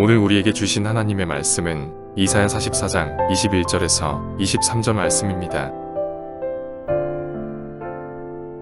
오늘 우리에게 주신 하나님의 말씀은 이사야 44장 21절에서 23절 말씀입니다.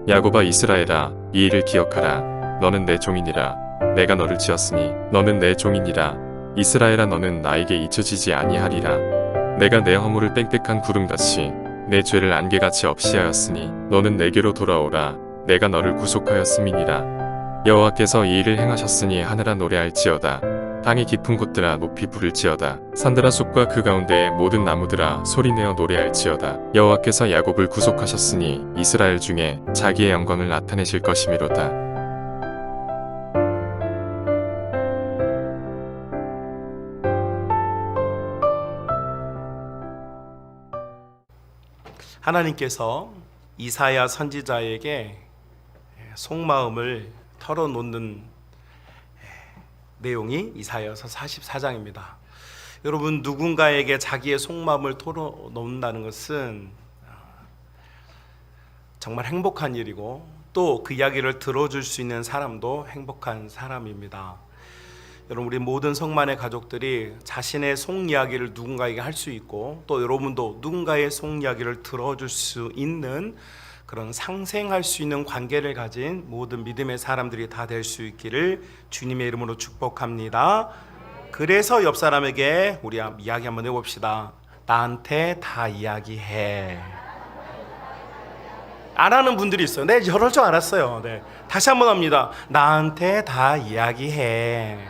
야곱아 이스라엘아, 이 일을 기억하라. 너는 내 종이니라. 내가 너를 지었으니 너는 내 종이니라. 이스라엘아, 너는 나에게 잊혀지지 아니하리라. 내가 내 허물을 빽빽한 구름같이 내 죄를 안개같이 없이 하였으니 너는 내게로 돌아오라. 내가 너를 구속하였음이니라. 여호와께서 이 일을 행하셨으니 하늘아 노래할지어다. 땅의 깊은 곳들아 높이 부를지어다. 산들아 숲과 그 가운데의 모든 나무들아 소리내어 노래할지어다. 여호와께서 야곱을 구속하셨으니 이스라엘 중에 자기의 영광을 나타내실 것이미로다. 하나님께서 이사야 선지자에게 속마음을 털어놓는 내용이 이사야서 44장입니다. 여러분, 누군가에게 자기의 속마음을 털어놓는다는 것은 정말 행복한 일이고 또 그 이야기를 들어줄 수 있는 사람도 행복한 사람입니다. 여러분, 우리 모든 성만의 가족들이 자신의 속 이야기를 누군가에게 할 수 있고 또 여러분도 누군가의 속 이야기를 들어줄 수 있는 그런 상생할 수 있는 관계를 가진 모든 믿음의 사람들이 다 될 수 있기를 주님의 이름으로 축복합니다. 그래서 옆 사람에게 우리 이야기 한번 해봅시다. 나한테 다 이야기해. 안 하는 분들이 있어요. 네, 저럴 줄 알았어요. 네, 다시 한번 합니다. 나한테 다 이야기해.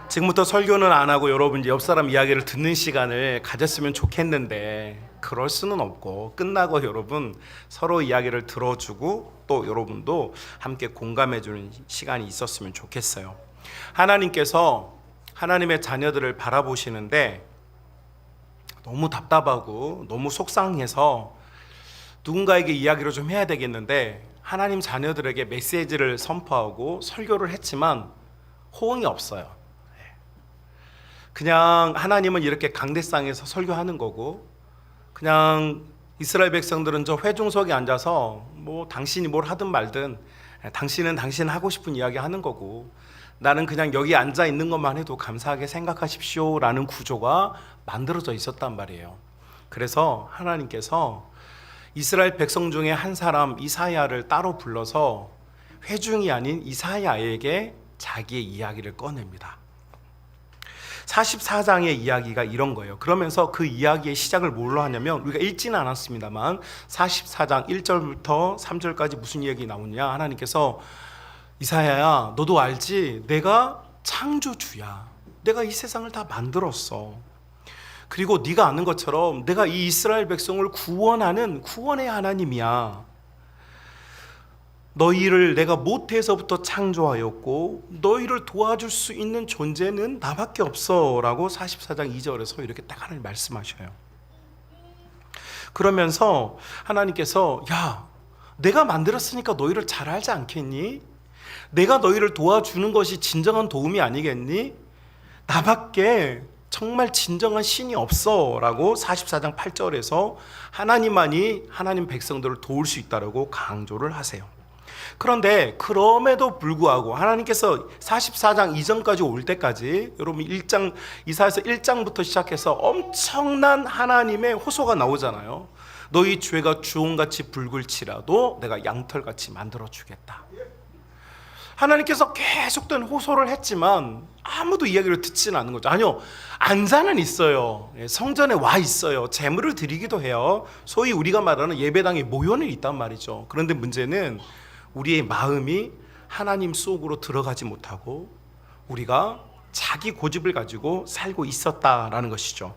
지금부터 설교는 안 하고 여러분 옆 사람 이야기를 듣는 시간을 가졌으면 좋겠는데 그럴 수는 없고, 끝나고 여러분 서로 이야기를 들어주고 또 여러분도 함께 공감해주는 시간이 있었으면 좋겠어요. 하나님께서 하나님의 자녀들을 바라보시는데 너무 답답하고 너무 속상해서 누군가에게 이야기를 좀 해야 되겠는데 하나님 자녀들에게 메시지를 선포하고 설교를 했지만 호응이 없어요. 그냥 하나님은 이렇게 강대상에서 설교하는 거고 그냥 이스라엘 백성들은 저 회중석에 앉아서 뭐 당신이 뭘 하든 말든 당신은 당신 하고 싶은 이야기 하는 거고 나는 그냥 여기 앉아 있는 것만 해도 감사하게 생각하십시오 라는 구조가 만들어져 있었단 말이에요. 그래서 하나님께서 이스라엘 백성 중에 한 사람 이사야를 따로 불러서 회중이 아닌 이사야에게 자기의 이야기를 꺼냅니다. 44장의 이야기가 이런 거예요. 그러면서 그 이야기의 시작을 뭘로 하냐면, 우리가 읽지는 않았습니다만 44장 1절부터 3절까지 무슨 이야기 나오냐, 하나님께서 이사야야 너도 알지? 내가 창조주야. 내가 이 세상을 다 만들었어. 그리고 네가 아는 것처럼 내가 이 이스라엘 백성을 구원하는 구원의 하나님이야. 너희를 내가 모태에서부터 창조하였고 너희를 도와줄 수 있는 존재는 나밖에 없어 라고 44장 2절에서 이렇게 딱 하나님 말씀하셔요. 그러면서 하나님께서 야, 내가 만들었으니까 너희를 잘 알지 않겠니? 내가 너희를 도와주는 것이 진정한 도움이 아니겠니? 나밖에 정말 진정한 신이 없어 라고 44장 8절에서 하나님만이 하나님 백성들을 도울 수 있다고 강조를 하세요. 그런데 그럼에도 불구하고 하나님께서 44장 이전까지 올 때까지 여러분 이사야서 1장부터 시작해서 엄청난 하나님의 호소가 나오잖아요. 너희 죄가 주홍같이 붉을지라도 내가 양털같이 만들어주겠다. 하나님께서 계속된 호소를 했지만 아무도 이야기를 듣지는 않는 거죠. 아니요, 안자는 있어요. 성전에 와 있어요. 제물을 드리기도 해요. 소위 우리가 말하는 예배당에 모여는 있단 말이죠. 그런데 문제는 우리의 마음이 하나님 속으로 들어가지 못하고 우리가 자기 고집을 가지고 살고 있었다라는 것이죠.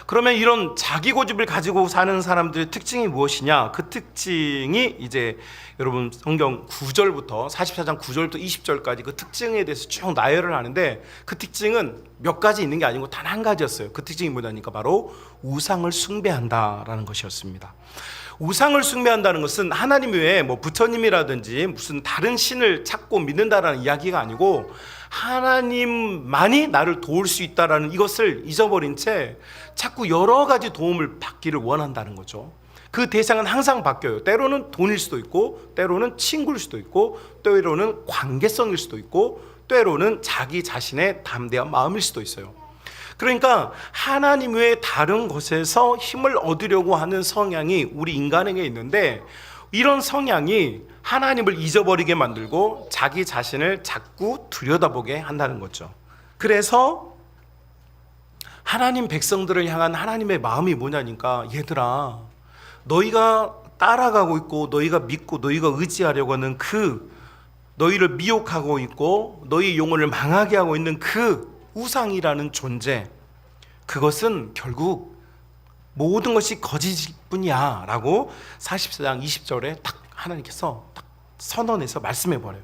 그러면 이런 자기 고집을 가지고 사는 사람들의 특징이 무엇이냐? 그 특징이 이제 여러분 성경 9절부터 44장 9절부터 20절까지 그 특징에 대해서 쭉 나열을 하는데, 그 특징은 몇 가지 있는 게 아니고 단 한 가지였어요. 그 특징이 뭐냐니까 바로 우상을 숭배한다라는 것이었습니다. 우상을 숭배한다는 것은 하나님 외에 뭐 부처님이라든지 무슨 다른 신을 찾고 믿는다라는 이야기가 아니고 하나님만이 나를 도울 수 있다라는 이것을 잊어버린 채 자꾸 여러 가지 도움을 받기를 원한다는 거죠. 그 대상은 항상 바뀌어요. 때로는 돈일 수도 있고, 때로는 친구일 수도 있고, 때로는 관계성일 수도 있고, 때로는 자기 자신의 담대한 마음일 수도 있어요. 그러니까 하나님 외에 다른 것에서 힘을 얻으려고 하는 성향이 우리 인간에게 있는데, 이런 성향이 하나님을 잊어버리게 만들고 자기 자신을 자꾸 들여다보게 한다는 거죠. 그래서 하나님 백성들을 향한 하나님의 마음이 뭐냐니까, 얘들아, 너희가 따라가고 있고 너희가 믿고 너희가 의지하려고 하는 그 너희를 미혹하고 있고 너희 영혼을 망하게 하고 있는 그 우상이라는 존재, 그것은 결국 모든 것이 거짓일 뿐이야 라고 44장 20절에 딱 하나님께서 딱 선언해서 말씀해 버려요.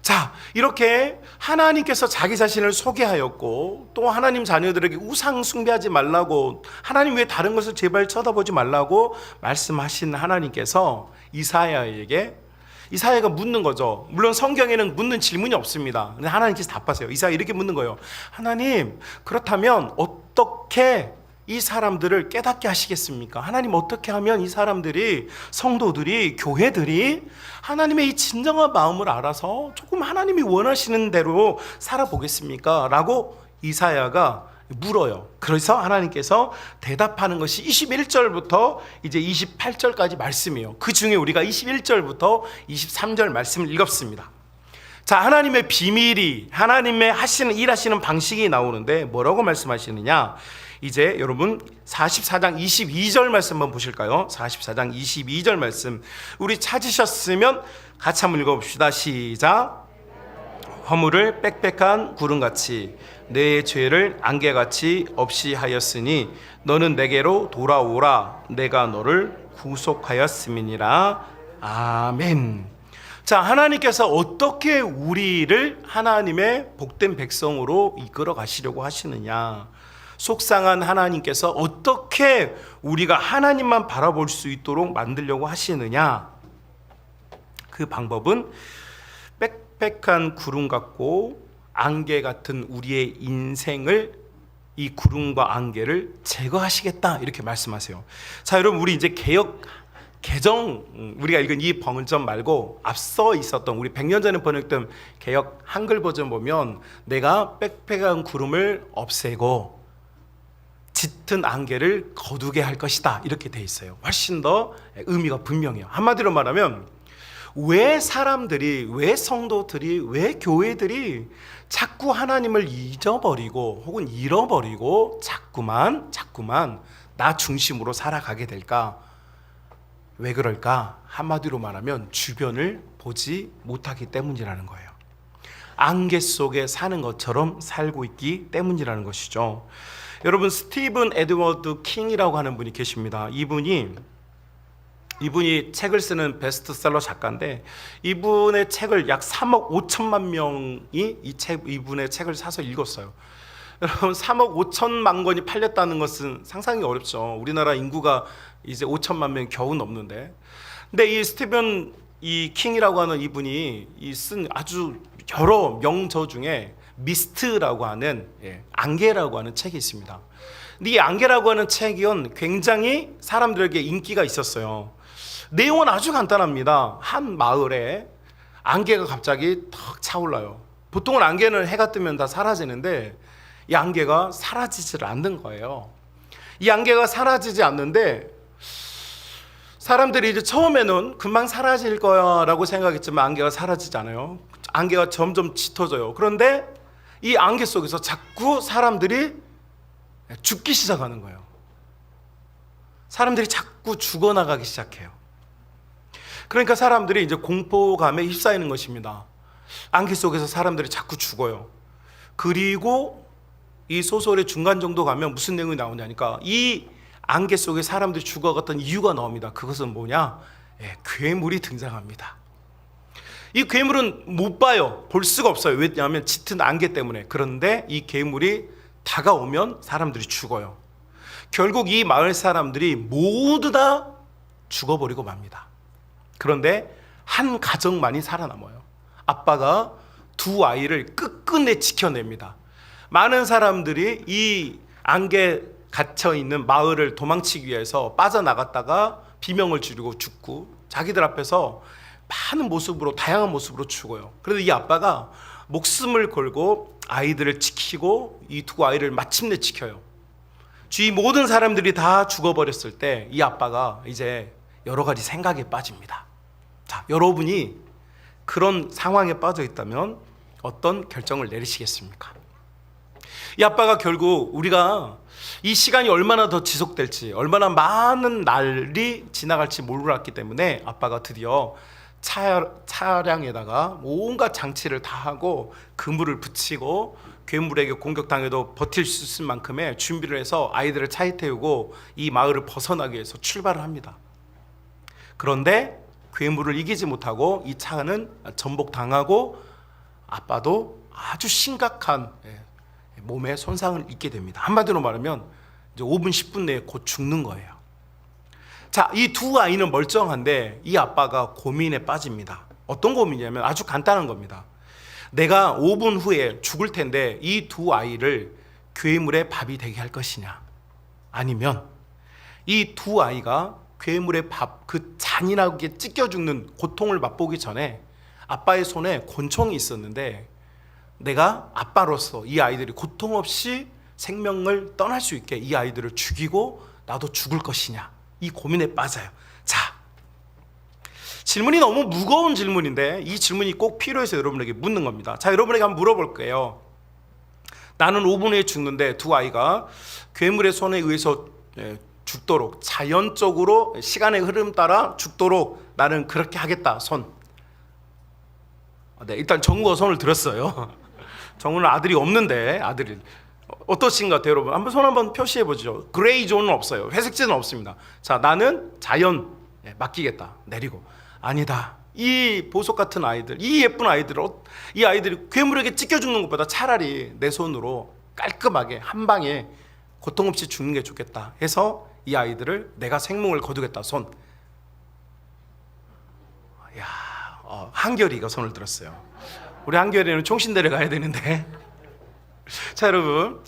자, 이렇게 하나님께서 자기 자신을 소개하였고, 또 하나님 자녀들에게 우상 숭배하지 말라고, 하나님 외에 다른 것을 제발 쳐다보지 말라고 말씀하신 하나님께서 이사야가 묻는 거죠. 물론 성경에는 묻는 질문이 없습니다. 근데 하나님께서 답하세요. 이사야 이렇게 묻는 거예요. 하나님, 그렇다면 어떻게 이 사람들을 깨닫게 하시겠습니까? 하나님, 어떻게 하면 이 사람들이, 성도들이, 교회들이 하나님의 이 진정한 마음을 알아서 조금 하나님이 원하시는 대로 살아보겠습니까? 라고 이사야가 물어요. 그래서 하나님께서 대답하는 것이 21절부터 이제 28절까지 말씀이에요. 그 중에 우리가 21절부터 23절 말씀을 읽었습니다. 자, 하나님의 비밀이, 하나님의 일하시는 방식이 나오는데 뭐라고 말씀하시느냐? 이제 여러분 44장 22절 말씀 한번 보실까요? 44장 22절 말씀, 우리 찾으셨으면 같이 한번 읽어봅시다. 시작. 허물을 빽빽한 구름같이 내 죄를 안개같이 없이 하였으니 너는 내게로 돌아오라. 내가 너를 구속하였음이니라. 아멘. 자, 하나님께서 어떻게 우리를 하나님의 복된 백성으로 이끌어 가시려고 하시느냐, 속상한 하나님께서 어떻게 우리가 하나님만 바라볼 수 있도록 만들려고 하시느냐, 그 방법은 빽빽한 구름 같고 안개 같은 우리의 인생을, 이 구름과 안개를 제거하시겠다, 이렇게 말씀하세요. 자, 여러분, 우리 이제 개정, 우리가 읽은 이 버전 말고 앞서 있었던, 우리 100년 전에 번역된 개역 한글 버전 보면 내가 빽빽한 구름을 없애고 짙은 안개를 거두게 할 것이다, 이렇게 돼 있어요. 훨씬 더 의미가 분명해요. 한마디로 말하면, 왜 사람들이, 왜 성도들이, 왜 교회들이 자꾸 하나님을 잊어버리고 혹은 잃어버리고 자꾸만 나 중심으로 살아가게 될까? 왜 그럴까? 한마디로 말하면 주변을 보지 못하기 때문이라는 거예요. 안개 속에 사는 것처럼 살고 있기 때문이라는 것이죠. 여러분, 스티븐 에드워드 킹이라고 하는 분이 계십니다. 이분이 책을 쓰는 베스트셀러 작가인데, 이분의 책을 약 3억 5천만 명이 이분의 책을 사서 읽었어요. 여러분, 3억 5천만 권이 팔렸다는 것은 상상이 어렵죠. 우리나라 인구가 이제 5천만 명이 겨우 넘는데. 근데 이 스티븐 킹이라고 하는 이분이 쓴 아주 여러 명저 중에 미스트라고 하는, 안개라고 하는 책이 있습니다. 근데 이 안개라고 하는 책은 굉장히 사람들에게 인기가 있었어요. 내용은 아주 간단합니다. 한 마을에 안개가 갑자기 탁 차올라요. 보통은 안개는 해가 뜨면 다 사라지는데 이 안개가 사라지질 않는 거예요. 이 안개가 사라지지 않는데 사람들이 이제 처음에는 금방 사라질 거야 라고 생각했지만 안개가 사라지지 않아요. 안개가 점점 짙어져요. 그런데 이 안개 속에서 자꾸 사람들이 죽기 시작하는 거예요. 사람들이 자꾸 죽어나가기 시작해요. 그러니까 사람들이 이제 공포감에 휩싸이는 것입니다. 안개 속에서 사람들이 자꾸 죽어요. 그리고 이 소설의 중간 정도 가면 무슨 내용이 나오냐니까, 이 안개 속에 사람들이 죽어갔던 이유가 나옵니다. 그것은 뭐냐? 괴물이 등장합니다. 이 괴물은 못 봐요. 볼 수가 없어요. 왜냐하면 짙은 안개 때문에. 그런데 이 괴물이 다가오면 사람들이 죽어요. 결국 이 마을 사람들이 모두 다 죽어버리고 맙니다. 그런데 한 가정만이 살아남아요. 아빠가 두 아이를 끝끝내 지켜냅니다. 많은 사람들이 이 안개 갇혀 있는 마을을 도망치기 위해서 빠져나갔다가 비명을 지르고 죽고 자기들 앞에서 많은 모습으로 다양한 모습으로 죽어요. 그래도 이 아빠가 목숨을 걸고 아이들을 지키고 이 두 아이를 마침내 지켜요. 주위 모든 사람들이 다 죽어버렸을 때 이 아빠가 이제 여러 가지 생각에 빠집니다. 자, 여러분이 그런 상황에 빠져 있다면 어떤 결정을 내리시겠습니까? 이 아빠가 결국 우리가 이 시간이 얼마나 더 지속될지, 얼마나 많은 날이 지나갈지 몰랐기 때문에 아빠가 드디어 차량에다가 온갖 장치를 다 하고 그물을 붙이고 괴물에게 공격당해도 버틸 수 있을 만큼의 준비를 해서 아이들을 차에 태우고 이 마을을 벗어나기 위해서 출발을 합니다. 그런데 괴물을 이기지 못하고 이 차는 전복당하고 아빠도 아주 심각한 몸에 손상을 입게 됩니다. 한마디로 말하면 이제 5분 10분 내에 곧 죽는 거예요. 자, 이 두 아이는 멀쩡한데 이 아빠가 고민에 빠집니다. 어떤 고민이냐면 아주 간단한 겁니다. 내가 5분 후에 죽을 텐데 이 두 아이를 괴물의 밥이 되게 할 것이냐, 아니면 이 두 아이가 괴물의 밥, 그 잔인하게 찢겨 죽는 고통을 맛보기 전에 아빠의 손에 권총이 있었는데 내가 아빠로서 이 아이들이 고통 없이 생명을 떠날 수 있게 이 아이들을 죽이고 나도 죽을 것이냐, 이 고민에 빠져요. 자, 질문이 너무 무거운 질문인데 이 질문이 꼭 필요해서 여러분에게 묻는 겁니다. 자, 여러분에게 한번 물어볼게요. 나는 5분 후에 죽는데 두 아이가 괴물의 손에 의해서 죽도록, 자연적으로 시간의 흐름 따라 죽도록 나는 그렇게 하겠다. 손. 네, 일단 정우가 손을 들었어요. 정우는 아들이 없는데 아들이 어떠신 것 같아요, 여러분? 한번 손 한번 표시해 보죠. 그레이 존은 없어요. 회색지는 없습니다. 자, 나는 자연 맡기겠다. 내리고. 아니다. 이 보석 같은 아이들, 이 예쁜 아이들, 이 아이들이 괴물에게 찢겨 죽는 것보다 차라리 내 손으로 깔끔하게 한 방에 고통 없이 죽는 게 좋겠다 해서 이 아이들을 내가 생명을 거두겠다. 손. 야, 한결이가 손을 들었어요. 우리 한결이는 총신대를 가야 되는데. 자, 여러분,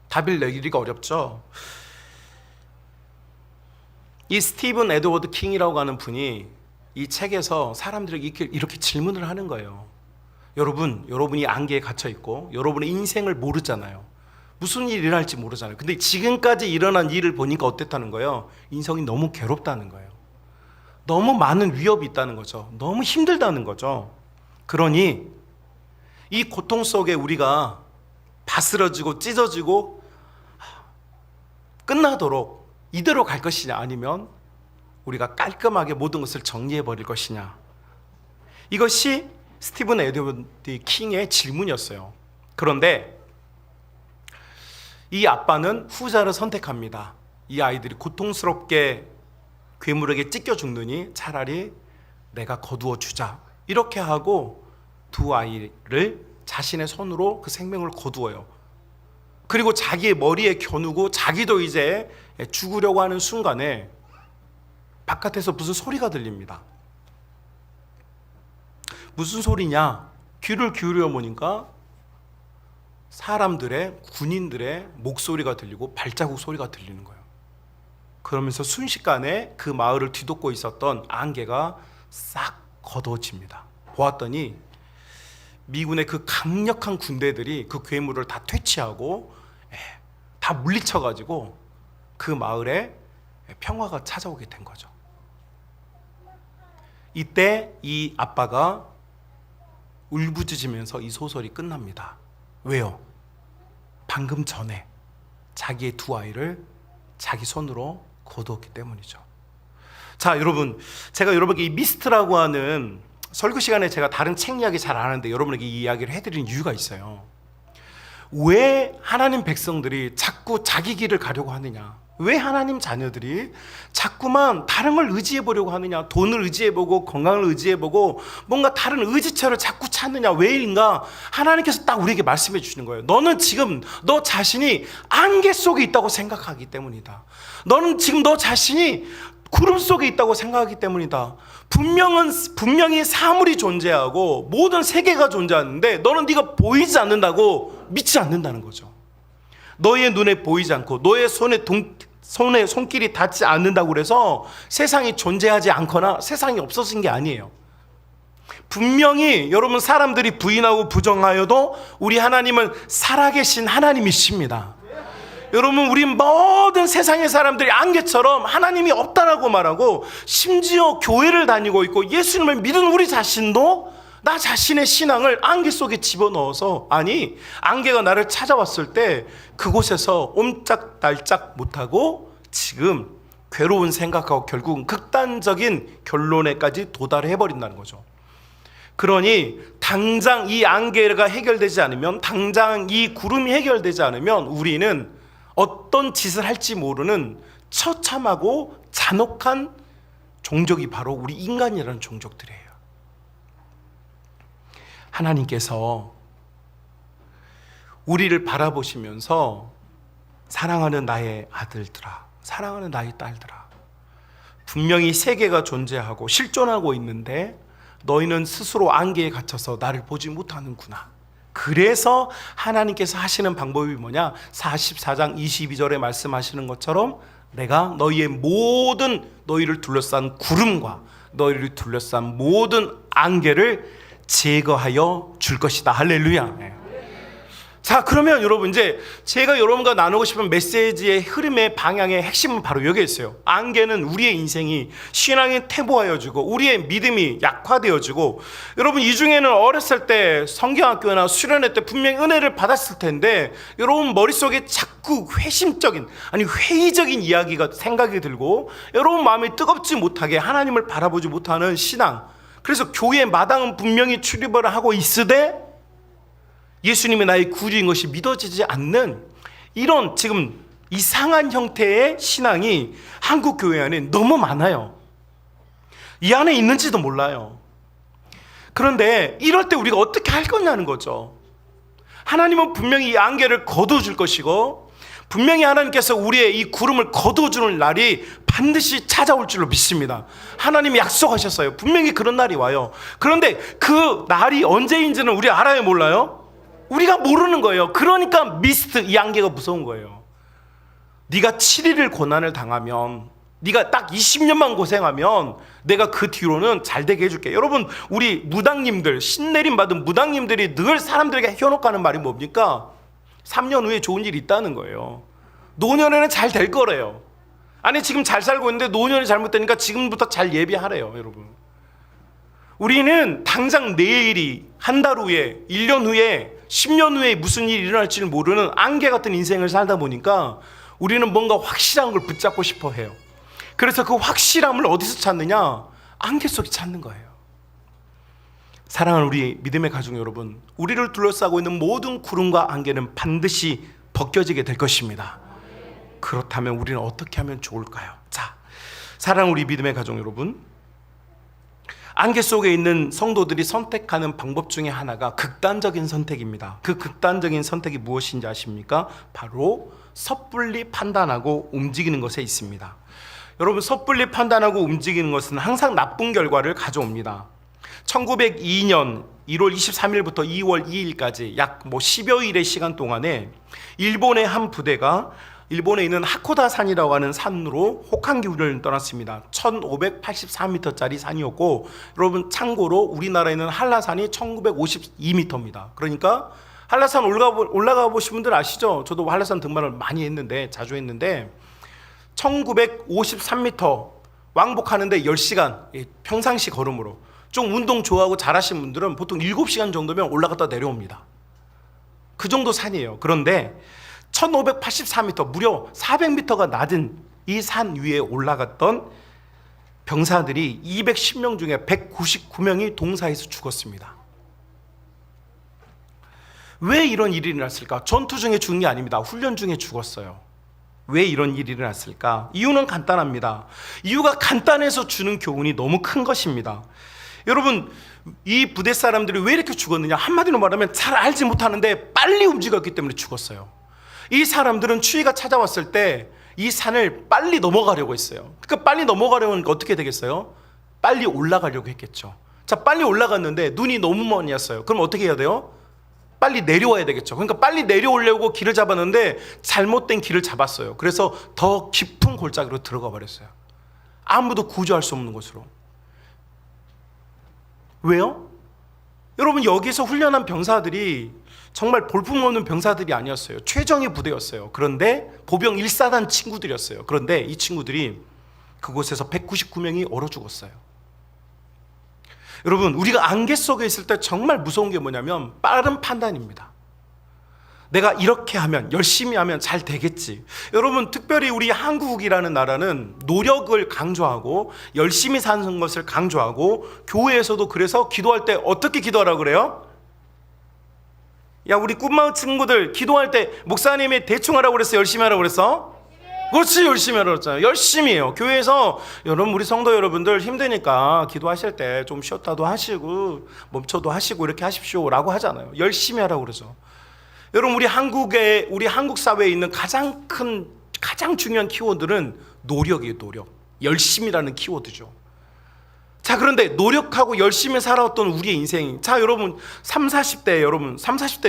답을 내기가 어렵죠. 이 스티븐 에드워드 킹이라고 하는 분이 이 책에서 사람들에게 이렇게 질문을 하는 거예요. 여러분이 안개에 갇혀 있고 여러분의 인생을 모르잖아요. 무슨 일이 일어날지 모르잖아요. 근데 지금까지 일어난 일을 보니까 어땠다는 거예요? 인생이 너무 괴롭다는 거예요. 너무 많은 위협이 있다는 거죠. 너무 힘들다는 거죠. 그러니 이 고통 속에 우리가 바스러지고 찢어지고 끝나도록 이대로 갈 것이냐, 아니면 우리가 깔끔하게 모든 것을 정리해 버릴 것이냐. 이것이 스티븐 에드워드 킹의 질문이었어요. 그런데 이 아빠는 후자를 선택합니다. 이 아이들이 고통스럽게 괴물에게 찢겨 죽느니 차라리 내가 거두어 주자. 이렇게 하고 두 아이를 자신의 손으로 그 생명을 거두어요. 그리고 자기의 머리에 겨누고 자기도 이제 죽으려고 하는 순간에 바깥에서 무슨 소리가 들립니다. 무슨 소리냐? 귀를 기울여 보니까 사람들의, 군인들의 목소리가 들리고 발자국 소리가 들리는 거예요. 그러면서 순식간에 그 마을을 뒤덮고 있었던 안개가 싹 걷어집니다. 보았더니 미군의 그 강력한 군대들이 그 괴물을 다 퇴치하고 다 물리쳐가지고 그 마을에 평화가 찾아오게 된 거죠. 이때 이 아빠가 울부짖으면서 이 소설이 끝납니다. 왜요? 방금 전에 자기의 두 아이를 자기 손으로 거두었기 때문이죠. 자, 여러분, 제가 여러분에게 이 미스트라고 하는 설교 시간에 제가 다른 책 이야기 잘 안 하는데 여러분에게 이 이야기를 해드리는 이유가 있어요. 왜 하나님 백성들이 자꾸 자기 길을 가려고 하느냐? 왜 하나님 자녀들이 자꾸만 다른 걸 의지해 보려고 하느냐? 돈을 의지해 보고 건강을 의지해 보고 뭔가 다른 의지처를 자꾸 찾느냐? 왜인가? 하나님께서 딱 우리에게 말씀해 주시는 거예요. 너는 지금 너 자신이 안개 속에 있다고 생각하기 때문이다. 너는 지금 너 자신이 구름 속에 있다고 생각하기 때문이다. 분명히 사물이 존재하고 모든 세계가 존재하는데 너는 네가 보이지 않는다고 믿지 않는다는 거죠. 너의 눈에 보이지 않고 너의 손에 손길이 닿지 않는다고 그래서 세상이 존재하지 않거나 세상이 없어진 게 아니에요. 분명히 여러분 사람들이 부인하고 부정하여도 우리 하나님은 살아계신 하나님이십니다. 여러분 우리 모든 세상의 사람들이 안개처럼 하나님이 없다라고 말하고 심지어 교회를 다니고 있고 예수님을 믿은 우리 자신도 나 자신의 신앙을 안개 속에 집어넣어서 아니 안개가 나를 찾아왔을 때 그곳에서 옴짝달짝 못하고 지금 괴로운 생각하고 결국은 극단적인 결론에까지 도달해버린다는 거죠. 그러니 당장 이 안개가 해결되지 않으면 당장 이 구름이 해결되지 않으면 우리는 어떤 짓을 할지 모르는 처참하고 잔혹한 종족이 바로 우리 인간이라는 종족들이에요. 하나님께서 우리를 바라보시면서 사랑하는 나의 아들들아, 사랑하는 나의 딸들아, 분명히 세계가 존재하고 실존하고 있는데 너희는 스스로 안개에 갇혀서 나를 보지 못하는구나. 그래서 하나님께서 하시는 방법이 뭐냐? 44장 22절에 말씀하시는 것처럼 내가 너희의 모든 너희를 둘러싼 구름과 너희를 둘러싼 모든 안개를 제거하여 줄 것이다. 할렐루야. 자, 그러면 여러분 이제 제가 여러분과 나누고 싶은 메시지의 흐름의 방향의 핵심은 바로 여기에 있어요. 안개는 우리의 인생이 신앙이 퇴보하여지고 우리의 믿음이 약화되어지고 여러분 이 중에는 어렸을 때 성경학교나 수련회 때 분명히 은혜를 받았을 텐데 여러분 머릿속에 자꾸 회의적인 이야기가 생각이 들고 여러분 마음이 뜨겁지 못하게 하나님을 바라보지 못하는 신앙, 그래서 교회 마당은 분명히 출입을 하고 있으되 예수님이 나의 구주인 것이 믿어지지 않는 이런 지금 이상한 형태의 신앙이 한국 교회 안에 너무 많아요. 이 안에 있는지도 몰라요. 그런데 이럴 때 우리가 어떻게 할 거냐는 거죠. 하나님은 분명히 이 안개를 거두어줄 것이고 분명히 하나님께서 우리의 이 구름을 거두어주는 날이 반드시 찾아올 줄로 믿습니다. 하나님이 약속하셨어요. 분명히 그런 날이 와요. 그런데 그 날이 언제인지는 우리 알아요, 몰라요? 우리가 모르는 거예요. 그러니까 미스트, 이 안개가 무서운 거예요. 네가 7일을 고난을 당하면, 네가 딱 20년만 고생하면 내가 그 뒤로는 잘 되게 해줄게. 여러분 우리 무당님들, 신내림 받은 무당님들이 늘 사람들에게 해놓고 하는 말이 뭡니까? 3년 후에 좋은 일이 있다는 거예요. 노년에는 잘 될 거래요. 아니 지금 잘 살고 있는데 노년이 잘못되니까 지금부터 잘 예비하래요. 여러분 우리는 당장 내일이, 한 달 후에, 1년 후에, 10년 후에 무슨 일이 일어날지를 모르는 안개 같은 인생을 살다 보니까 우리는 뭔가 확실한 걸 붙잡고 싶어 해요. 그래서 그 확실함을 어디서 찾느냐? 안개 속에 찾는 거예요. 사랑하는 우리 믿음의 가족 여러분, 우리를 둘러싸고 있는 모든 구름과 안개는 반드시 벗겨지게 될 것입니다. 그렇다면 우리는 어떻게 하면 좋을까요? 자, 사랑하는 우리 믿음의 가족 여러분, 안개 속에 있는 성도들이 선택하는 방법 중에 하나가 극단적인 선택입니다. 그 극단적인 선택이 무엇인지 아십니까? 바로 섣불리 판단하고 움직이는 것에 있습니다. 여러분 섣불리 판단하고 움직이는 것은 항상 나쁜 결과를 가져옵니다. 1902년 1월 23일부터 2월 2일까지 약 10여일의 시간 동안에 일본의 한 부대가 일본에 있는 하코다 산이라고 하는 산으로 혹한기를 떠났습니다. 1584m짜리 산이었고, 여러분 참고로 우리나라에 있는 한라산이 1952m입니다. 그러니까 한라산 올라가 보신 분들 아시죠? 저도 한라산 등반을 많이 했는데, 자주 했는데 1953m 왕복하는데 10시간 평상시 걸음으로, 좀 운동 좋아하고 잘하시는 분들은 보통 7시간 정도면 올라갔다 내려옵니다. 그 정도 산이에요. 그런데 1584m, 무려 400m가 낮은 이 산 위에 올라갔던 병사들이 210명 중에 199명이 동사에서 죽었습니다. 왜 이런 일이 일어났을까? 전투 중에 죽은 게 아닙니다. 훈련 중에 죽었어요. 왜 이런 일이 일어났을까? 이유는 간단합니다. 이유가 간단해서 주는 교훈이 너무 큰 것입니다. 여러분, 이 부대 사람들이 왜 이렇게 죽었느냐? 한마디로 말하면 잘 알지 못하는데 빨리 움직였기 때문에 죽었어요. 이 사람들은 추위가 찾아왔을 때 이 산을 빨리 넘어가려고 했어요. 그러니까 빨리 넘어가려고 하니까 어떻게 되겠어요? 빨리 올라가려고 했겠죠. 자, 빨리 올라갔는데 눈이 너무 많이 왔어요. 그럼 어떻게 해야 돼요? 빨리 내려와야 되겠죠. 그러니까 빨리 내려오려고 길을 잡았는데 잘못된 길을 잡았어요. 그래서 더 깊은 골짜기로 들어가 버렸어요. 아무도 구조할 수 없는 곳으로. 왜요? 여러분, 여기서 훈련한 병사들이 정말 볼품없는 병사들이 아니었어요. 최정예 부대였어요. 그런데 보병 1사단 친구들이었어요. 그런데 이 친구들이 그곳에서 199명이 얼어 죽었어요. 여러분, 우리가 안개 속에 있을 때 정말 무서운 게 뭐냐면 빠른 판단입니다. 내가 이렇게 하면, 열심히 하면 잘 되겠지. 여러분, 특별히 우리 한국이라는 나라는 노력을 강조하고 열심히 사는 것을 강조하고, 교회에서도 그래서 기도할 때 어떻게 기도하라고 그래요? 야, 우리 꿈마을 친구들 기도할 때 목사님이 대충 하라고 그랬어, 열심히 하라고 그랬어? 그렇지, 열심히 하라고 그랬잖아요. 열심히 해요. 교회에서 여러분, 우리 성도 여러분들 힘드니까 기도하실 때 좀 쉬었다도 하시고 멈춰도 하시고 이렇게 하십시오 라고 하잖아요. 열심히 하라고 그러죠. 여러분, 우리 한국 사회에 있는 가장 중요한 키워드는 노력이에요. 노력. 열심이라는 키워드죠. 자, 그런데 노력하고 열심히 살아왔던 우리의 인생, 자, 여러분 30, 40대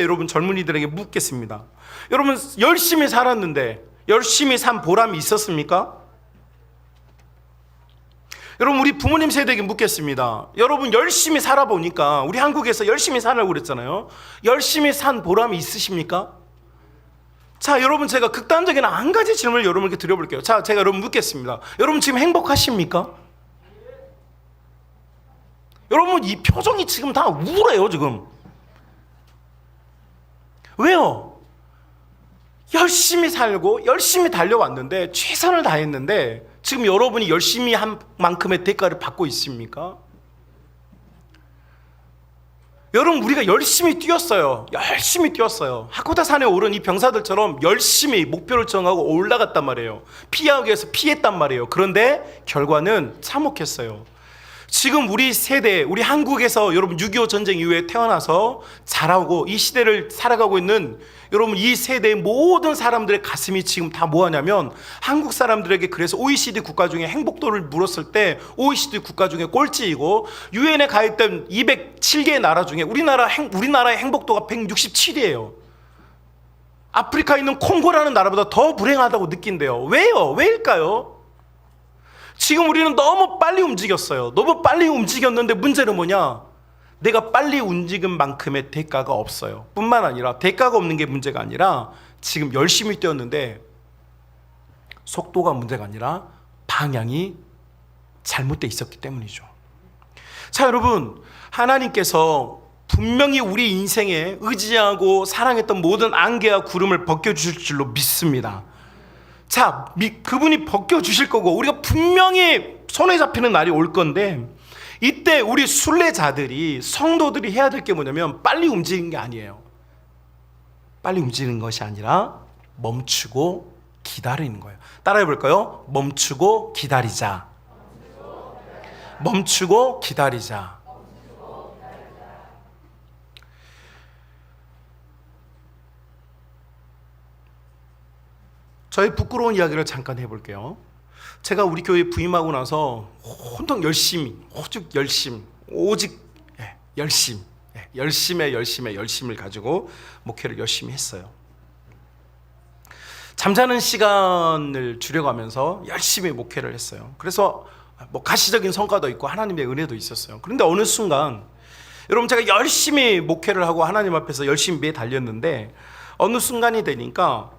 여러분 젊은이들에게 묻겠습니다. 여러분, 열심히 살았는데 열심히 산 보람이 있었습니까? 여러분, 우리 부모님 세대에게 묻겠습니다. 여러분, 열심히 살아보니까, 우리 한국에서 열심히 살라고 그랬잖아요. 열심히 산 보람이 있으십니까? 자, 여러분, 제가 극단적인 한 가지 질문을 여러분께 드려볼게요. 자, 제가 여러분 묻겠습니다. 여러분, 지금 행복하십니까? 여러분, 이 표정이 지금 다 우울해요, 지금. 왜요? 열심히 살고 열심히 달려왔는데, 최선을 다했는데, 지금 여러분이 열심히 한 만큼의 대가를 받고 있습니까? 여러분, 우리가 열심히 뛰었어요. 열심히 뛰었어요. 하코다 산에 오른 이 병사들처럼 열심히 목표를 정하고 올라갔단 말이에요. 피하기 위해서 피했단 말이에요. 그런데 결과는 참혹했어요. 지금 우리 세대, 우리 한국에서 여러분 6.25 전쟁 이후에 태어나서 자라고 이 시대를 살아가고 있는 여러분, 이 세대의 모든 사람들의 가슴이 지금 다 뭐하냐면, 한국 사람들에게 그래서 OECD 국가 중에 행복도를 물었을 때 OECD 국가 중에 꼴찌이고, 유엔에 가입된 207개의 나라 중에 우리나라의 행복도가 167이에요. 아프리카에 있는 콩고라는 나라보다 더 불행하다고 느낀대요. 왜요? 왜일까요? 지금 우리는 너무 빨리 움직였어요. 너무 빨리 움직였는데 문제는 뭐냐? 내가 빨리 움직인 만큼의 대가가 없어요. 뿐만 아니라 대가가 없는 게 문제가 아니라, 지금 열심히 뛰었는데 속도가 문제가 아니라 방향이 잘못되어 있었기 때문이죠. 자, 여러분, 하나님께서 분명히 우리 인생에 의지하고 사랑했던 모든 안개와 구름을 벗겨주실 줄로 믿습니다. 자, 그분이 벗겨주실 거고, 우리가 분명히 손에 잡히는 날이 올 건데, 이때 우리 순례자들이, 성도들이 해야 될 게 뭐냐면, 빨리 움직이는 게 아니에요. 빨리 움직이는 것이 아니라 멈추고 기다리는 거예요. 따라해 볼까요? 멈추고 기다리자. 멈추고 기다리자. 저의 부끄러운 이야기를 잠깐 해볼게요. 제가 우리 교회에 부임하고 나서 온통 오직 열심을 가지고 목회를 열심히 했어요. 잠자는 시간을 줄여가면서 열심히 목회를 했어요. 그래서 뭐 가시적인 성과도 있고 하나님의 은혜도 있었어요. 그런데 어느 순간, 여러분, 제가 열심히 목회를 하고 하나님 앞에서 열심히 매 달렸는데, 어느 순간이 되니까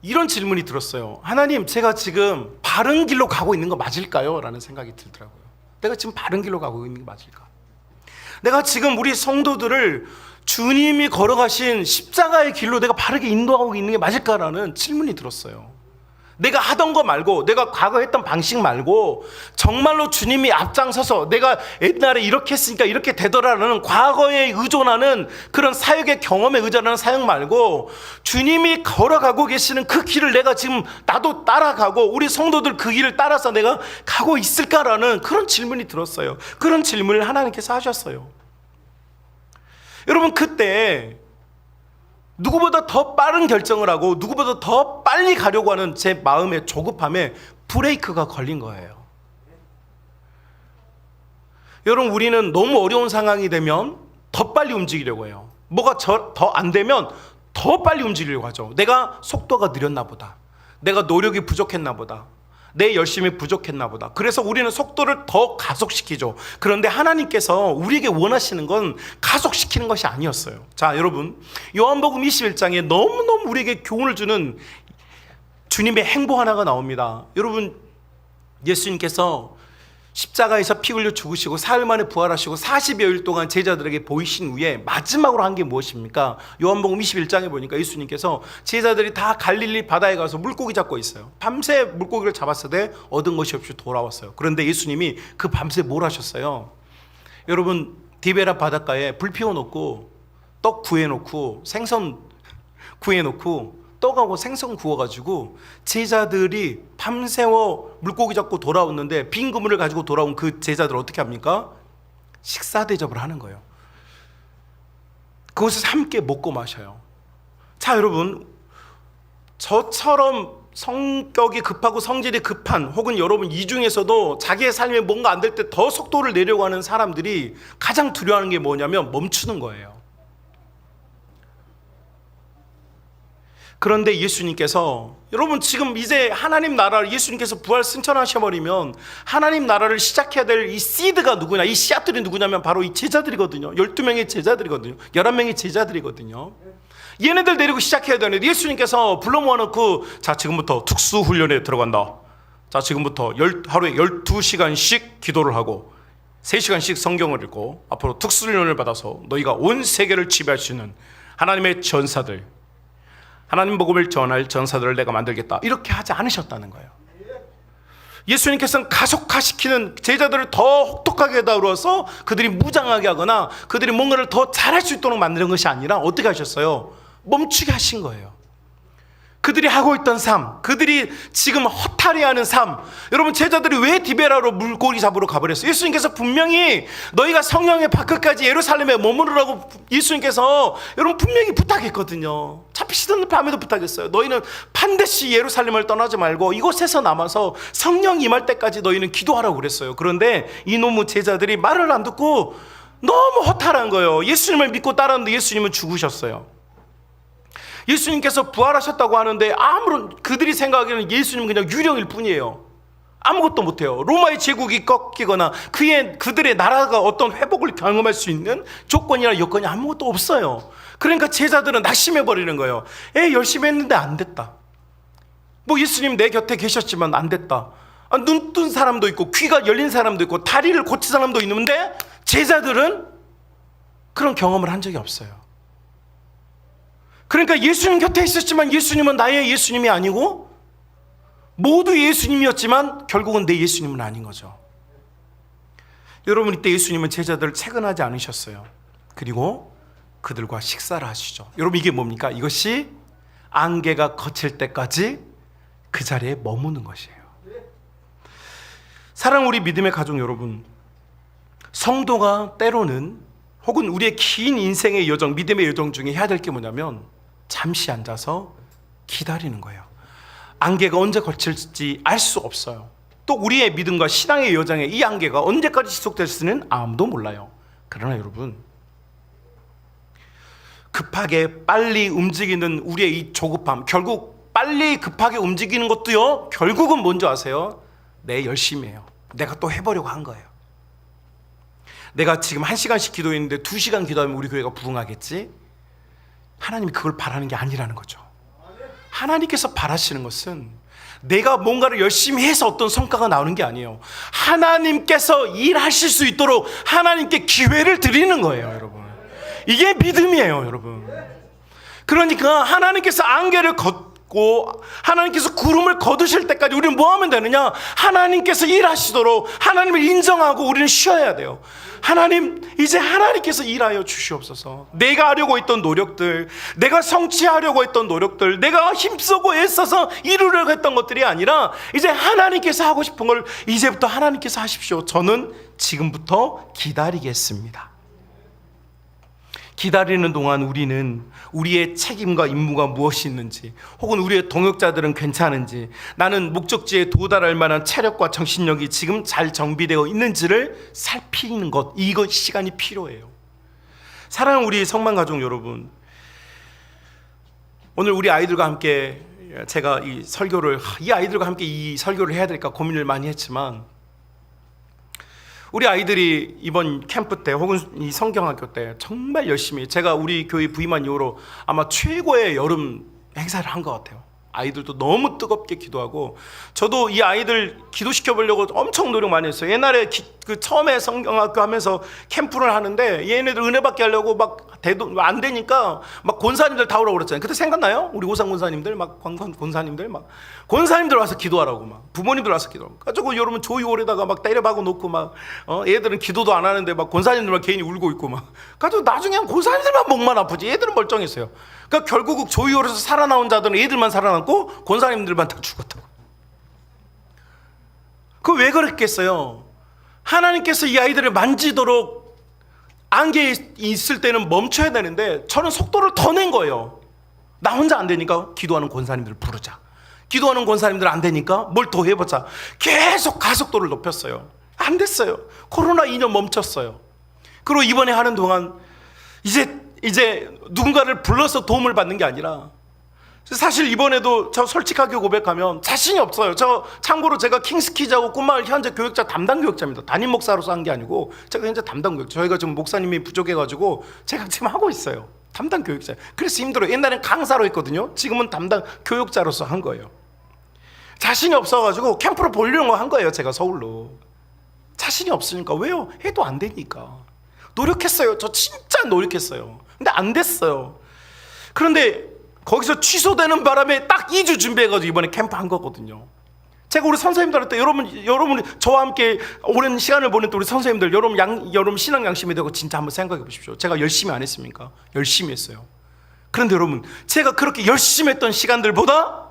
이런 질문이 들었어요. 하나님, 제가 지금 바른 길로 가고 있는 거 맞을까요? 라는 생각이 들더라고요. 내가 지금 바른 길로 가고 있는 게 맞을까? 내가 지금 우리 성도들을 주님이 걸어가신 십자가의 길로 내가 바르게 인도하고 있는 게 맞을까라는 질문이 들었어요. 내가 하던 거 말고, 내가 과거 했던 방식 말고, 정말로 주님이 앞장서서 내가 옛날에 이렇게 했으니까 이렇게 되더라라는 과거에 의존하는 그런 사역의 경험에 의존하는 사역 말고, 주님이 걸어가고 계시는 그 길을 내가 지금 나도 따라가고 우리 성도들 그 길을 따라서 내가 가고 있을까라는 그런 질문이 들었어요. 그런 질문을 하나님께서 하셨어요. 여러분, 그때 누구보다 더 빠른 결정을 하고 누구보다 더 빨리 가려고 하는 제 마음의 조급함에 브레이크가 걸린 거예요. 여러분, 우리는 너무 어려운 상황이 되면 더 빨리 움직이려고 해요. 뭐가 더 안 되면 더 빨리 움직이려고 하죠. 내가 속도가 느렸나 보다. 내가 노력이 부족했나 보다. 내 열심이 부족했나 보다. 그래서 우리는 속도를 더 가속시키죠. 그런데 하나님께서 우리에게 원하시는 건 가속시키는 것이 아니었어요. 자, 여러분, 요한복음 21장에 너무너무 우리에게 교훈을 주는 주님의 행보 하나가 나옵니다. 여러분, 예수님께서 십자가에서 피 흘려 죽으시고 사흘 만에 부활하시고 40여일 동안 제자들에게 보이신 후에 마지막으로 한 게 무엇입니까? 요한복음 21장에 보니까 예수님께서 제자들이 다 갈릴리 바다에 가서 물고기 잡고 있어요. 밤새 물고기를 잡았을 때 얻은 것이 없이 돌아왔어요. 그런데 예수님이 그 밤새 뭘 하셨어요? 여러분, 디베라 바닷가에 불 피워놓고 떡 구해놓고 생선 구해놓고 떡하고 생선 구워가지고 제자들이 밤새워 물고기 잡고 돌아왔는데 빈 그물을 가지고 돌아온 그 제자들 어떻게 합니까? 식사 대접을 하는 거예요. 그것을 함께 먹고 마셔요. 자, 여러분, 저처럼 성격이 급하고 성질이 급한, 혹은 여러분 이 중에서도 자기의 삶에 뭔가 안 될 때 더 속도를 내려고 하는 사람들이 가장 두려워하는 게 뭐냐면 멈추는 거예요. 그런데 예수님께서, 여러분 지금 이제 하나님 나라를 예수님께서 부활 승천하셔버리면 하나님 나라를 시작해야 될 이 시드가 누구냐, 이 씨앗들이 누구냐면 바로 이 제자들이거든요. 12명의 제자들이거든요. 11명의 제자들이거든요. 얘네들 데리고 시작해야 되는데 예수님께서 불러 모아놓고, 자, 지금부터 특수훈련에 들어간다. 자, 지금부터 하루에 12시간씩 기도를 하고 3시간씩 성경을 읽고 앞으로 특수훈련을 받아서 너희가 온 세계를 지배할 수 있는 하나님의 전사들, 하나님 복음을 전할 전사들을 내가 만들겠다, 이렇게 하지 않으셨다는 거예요. 예수님께서는 가속화시키는, 제자들을 더 혹독하게 다루어서 그들이 무장하게 하거나 그들이 뭔가를 더 잘할 수 있도록 만드는 것이 아니라 어떻게 하셨어요? 멈추게 하신 거예요. 그들이 하고 있던 삶, 그들이 지금 허탈해하는 삶. 여러분, 제자들이 왜 디베라로 물고기 잡으러 가버렸어요? 예수님께서 분명히 너희가 성령의 밖까지 예루살렘에 머무르라고 예수님께서 여러분 분명히 부탁했거든요. 잡히시던 밤에도 부탁했어요. 너희는 반드시 예루살렘을 떠나지 말고 이곳에서 남아서 성령 임할 때까지 너희는 기도하라고 그랬어요. 그런데 이놈의 제자들이 말을 안 듣고 너무 허탈한 거예요. 예수님을 믿고 따랐는데 예수님은 죽으셨어요. 예수님께서 부활하셨다고 하는데 아무런, 그들이 생각하기에는 예수님은 그냥 유령일 뿐이에요. 아무것도 못해요. 로마의 제국이 꺾이거나 그들의 나라가 어떤 회복을 경험할 수 있는 조건이나 여건이 아무것도 없어요. 그러니까 제자들은 낙심해버리는 거예요. 열심히 했는데 안 됐다. 뭐 예수님 내 곁에 계셨지만 안 됐다. 눈 뜬 사람도 있고 귀가 열린 사람도 있고 다리를 고친 사람도 있는데 제자들은 그런 경험을 한 적이 없어요. 그러니까 예수님 곁에 있었지만 예수님은 나의 예수님이 아니고 모두 예수님이었지만 결국은 내 예수님은 아닌 거죠. 여러분, 이때 예수님은 제자들을 채근하지 않으셨어요. 그리고 그들과 식사를 하시죠. 여러분, 이게 뭡니까? 이것이 안개가 거칠 때까지 그 자리에 머무는 것이에요. 사랑하는 우리 믿음의 가족 여러분, 성도가 때로는, 혹은 우리의 긴 인생의 여정, 믿음의 여정 중에 해야 될 게 뭐냐면 잠시 앉아서 기다리는 거예요. 안개가 언제 거칠지 알 수 없어요. 또 우리의 믿음과 신앙의 여정에 이 안개가 언제까지 지속될지는 아무도 몰라요. 그러나 여러분, 급하게 빨리 움직이는 우리의 이 조급함, 결국 빨리 급하게 움직이는 것도요, 결국은 뭔지 아세요? 내 열심이에요. 내가 또 해보려고 한 거예요. 내가 지금 1시간씩 기도했는데 2시간 기도하면 우리 교회가 부흥하겠지? 하나님이 그걸 바라는 게 아니라는 거죠. 하나님께서 바라시는 것은 내가 뭔가를 열심히 해서 어떤 성과가 나오는 게 아니에요. 하나님께서 일하실 수 있도록 하나님께 기회를 드리는 거예요, 여러분. 이게 믿음이에요, 여러분. 그러니까 하나님께서 안개를 걷고 하나님께서 구름을 거두실 때까지 우리는 뭐 하면 되느냐? 하나님께서 일하시도록 하나님을 인정하고 우리는 쉬어야 돼요. 하나님, 이제 하나님께서 일하여 주시옵소서. 내가 하려고 했던 노력들, 내가 성취하려고 했던 노력들, 내가 힘쓰고 애써서 이루려고 했던 것들이 아니라 이제 하나님께서 하고 싶은 걸 이제부터 하나님께서 하십시오. 저는 지금부터 기다리겠습니다. 기다리는 동안 우리는 우리의 책임과 임무가 무엇이 있는지, 혹은 우리의 동역자들은 괜찮은지, 나는 목적지에 도달할 만한 체력과 정신력이 지금 잘 정비되어 있는지를 살피는 것, 이것 시간이 필요해요. 사랑하는 우리 성만 가족 여러분, 오늘 우리 아이들과 함께 제가 이 아이들과 함께 이 설교를 해야 될까 고민을 많이 했지만, 우리 아이들이 이번 캠프 때 혹은 이 성경학교 때 정말 열심히, 제가 우리 교회 부임한 이후로 아마 최고의 여름 행사를 한 것 같아요. 아이들도 너무 뜨겁게 기도하고, 저도 이 아이들 기도시켜 보려고 엄청 노력 많이 했어요. 옛날에 처음에 성경학교 하면서 캠프를 하는데 얘네들 은혜 받게 하려고 막 안 되니까 막 권사님들 다 오라고 그랬잖아요. 그때 생각나요? 우리 오상 권사님들, 막 권사님들, 막 권사님들 와서 기도하라고, 막 부모님들 와서 기도하고. 가지고 여러분 조이올에다가 막 때려박아 놓고, 막 얘들은 기도도 안 하는데 막 권사님들만 괜히 울고 있고, 막 가지고 나중에 권사님들만 목만 아프지 얘들은 멀쩡했어요. 그러니까 결국 조이올에서 살아나온 자들은 얘들만 살아남고 권사님들만 다 죽었다고. 그 왜 그랬겠어요? 하나님께서 이 아이들을 만지도록 안개에 있을 때는 멈춰야 되는데 저는 속도를 더 낸 거예요. 나 혼자 안 되니까 기도하는 권사님들 부르자. 기도하는 권사님들 안 되니까 뭘 더 해보자. 계속 가속도를 높였어요. 안 됐어요. 코로나 2년 멈췄어요. 그리고 이번에 하는 동안 이제 누군가를 불러서 도움을 받는 게 아니라, 사실 이번에도 저 솔직하게 고백하면 자신이 없어요. 참고로 제가 킹스키즈하고 꿈마을 현재 교육자 담당 교육자입니다. 담임 목사로서 한 게 아니고 제가 현재 담당 교육자. 저희가 지금 목사님이 부족해가지고 제가 지금 하고 있어요. 담당 교육자. 그래서 힘들어요. 옛날엔 강사로 했거든요. 지금은 담당 교육자로서 한 거예요. 자신이 없어가지고 캠프를 보려고 한 거예요. 제가 서울로. 자신이 없으니까. 왜요? 해도 안 되니까. 노력했어요. 저 진짜 노력했어요. 근데 안 됐어요. 그런데 거기서 취소되는 바람에 딱 2주 준비해가지고 이번에 캠프 한 거거든요. 제가 우리 선생님들한테, 여러분이 저와 함께 오랜 시간을 보냈던 우리 선생님들, 여러분 신앙 양심이 되고 진짜 한번 생각해 보십시오. 제가 열심히 안 했습니까? 열심히 했어요. 그런데 여러분, 제가 그렇게 열심히 했던 시간들보다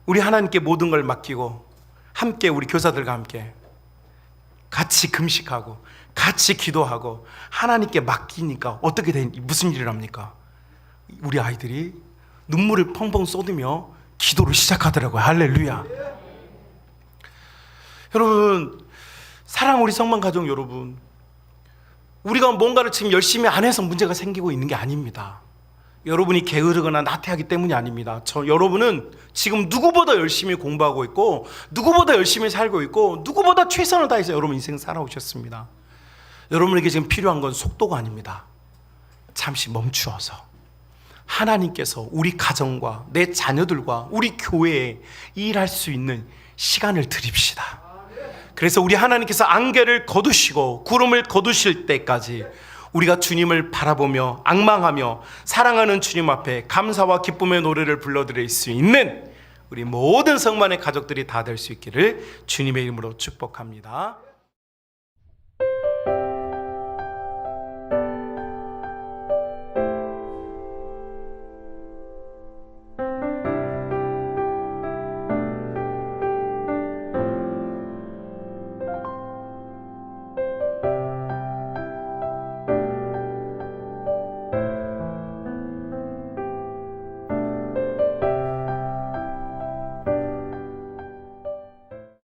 우리 하나님께 모든 걸 맡기고 함께 우리 교사들과 함께 같이 금식하고 같이 기도하고 하나님께 맡기니까 어떻게 무슨 일을 합니까? 우리 아이들이 눈물을 펑펑 쏟으며 기도를 시작하더라고요. 할렐루야. 여러분, 사랑 우리 성만 가족 여러분, 우리가 뭔가를 지금 열심히 안 해서 문제가 생기고 있는 게 아닙니다. 여러분이 게으르거나 나태하기 때문이 아닙니다. 여러분은 지금 누구보다 열심히 공부하고 있고, 누구보다 열심히 살고 있고, 누구보다 최선을 다해서 여러분 인생 살아오셨습니다. 여러분에게 지금 필요한 건 속도가 아닙니다. 잠시 멈추어서 하나님께서 우리 가정과 내 자녀들과 우리 교회에 일할 수 있는 시간을 드립시다. 그래서 우리 하나님께서 안개를 거두시고 구름을 거두실 때까지 우리가 주님을 바라보며 앙망하며 사랑하는 주님 앞에 감사와 기쁨의 노래를 불러드릴 수 있는 우리 모든 성만의 가족들이 다 될 수 있기를 주님의 이름으로 축복합니다.